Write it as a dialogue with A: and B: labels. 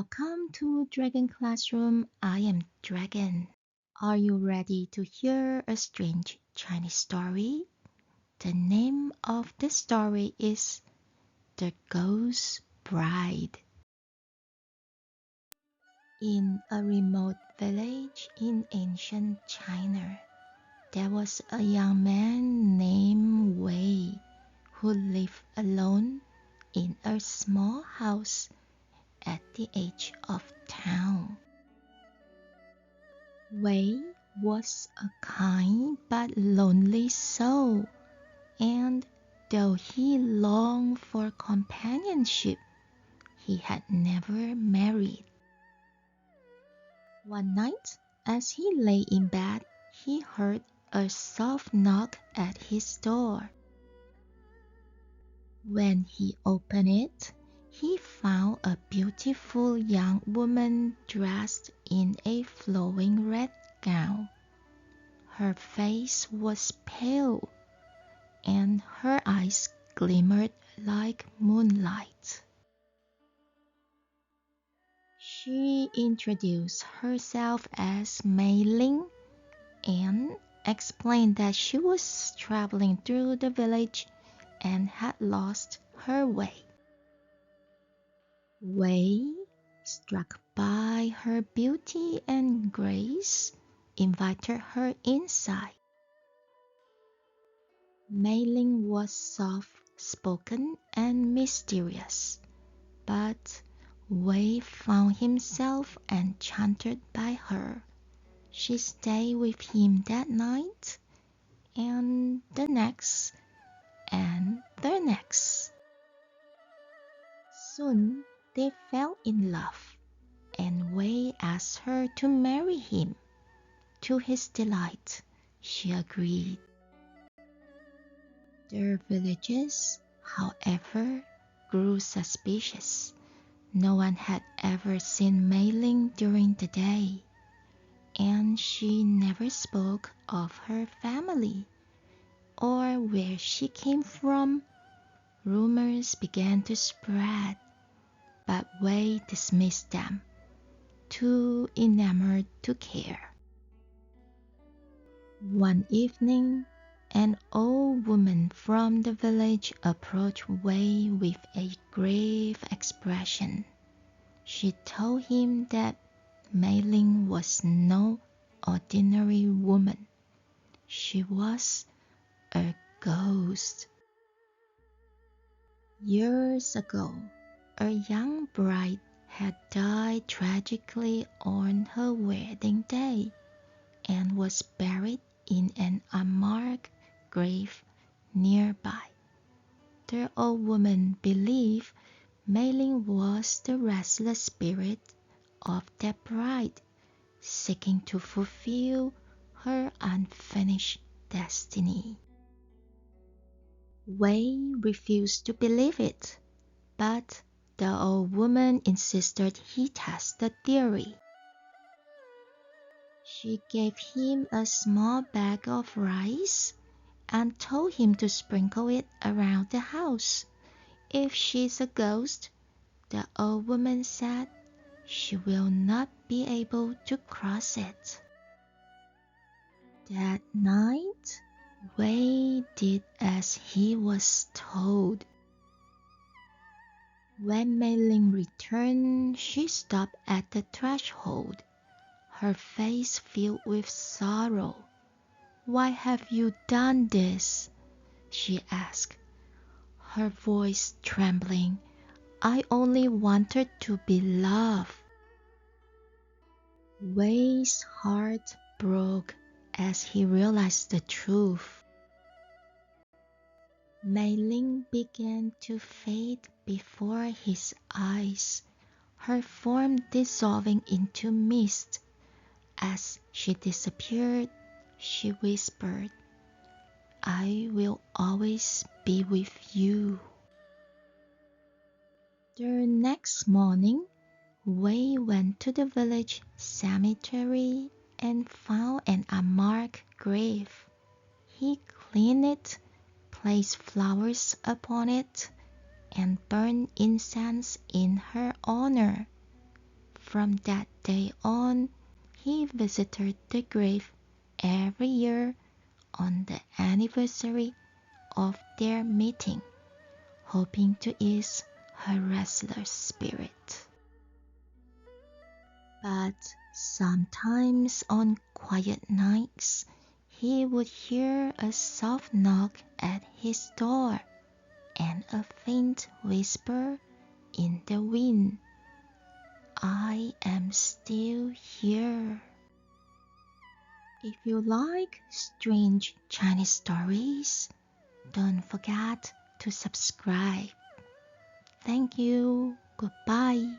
A: Welcome to Dragon Classroom. I am Dragon. Are you ready to hear a strange Chinese story? The name of the story is The Ghost Bride. In a remote village in ancient China, there was a young man named Wei who lived alone in a small house at the edge of town. Wei was a kind but lonely soul, and though he longed for companionship, he had never married. One night, as he lay in bed, he heard a soft knock at his door. When he opened it, he found a beautiful young woman dressed in a flowing red gown. Her face was pale, and her eyes glimmered like moonlight. She introduced herself as Mei Ling and explained that she was traveling through the village and had lost her way. Wei, struck by her beauty and grace, invited her inside. Mei Ling was soft-spoken and mysterious, but Wei found himself enchanted by her. She stayed with him that night, and the next, and the next. Soon they fell in love, and Wei asked her to marry him. To his delight, she agreed. Their villagers, however, grew suspicious. No one had ever seen Mei Ling during the day, and she never spoke of her family or where she came from. Rumors began to spread, but Wei dismissed them, too enamored to care. One evening, an old woman from the village approached Wei with a grave expression. She told him that Mei Ling was no ordinary woman. She was a ghost. Years ago, a young bride had died tragically on her wedding day and was buried in an unmarked grave nearby. The old woman believed Mei Ling was the restless spirit of that bride, seeking to fulfill her unfinished destiny. Wei refused to believe it, but the old woman insisted he test the theory. She gave him a small bag of rice and told him to sprinkle it around the house. If she's a ghost, the old woman said, she will not be able to cross it. That night, Wei did as he was told. When Mei Ling returned, she stopped at the threshold, her face filled with sorrow. "Why have you done this?" she asked, her voice trembling. "I only wanted to be loved." Wei's heart broke as he realized the truth. Mei Ling began to fade before his eyes, her form dissolving into mist. As she disappeared, she whispered, "I will always be with you." The next morning, Wei went to the village cemetery and found an unmarked grave. He cleaned it, placed flowers upon it, and burned incense in her honor. from that day on, he visited the grave every year on the anniversary of their meeting, hoping to ease her restless spirit. But sometimes on quiet nights, he would hear a soft knock at his door and a faint whisper in the wind, "I am still here." If you like strange Chinese stories, don't forget to subscribe. Thank you. Goodbye.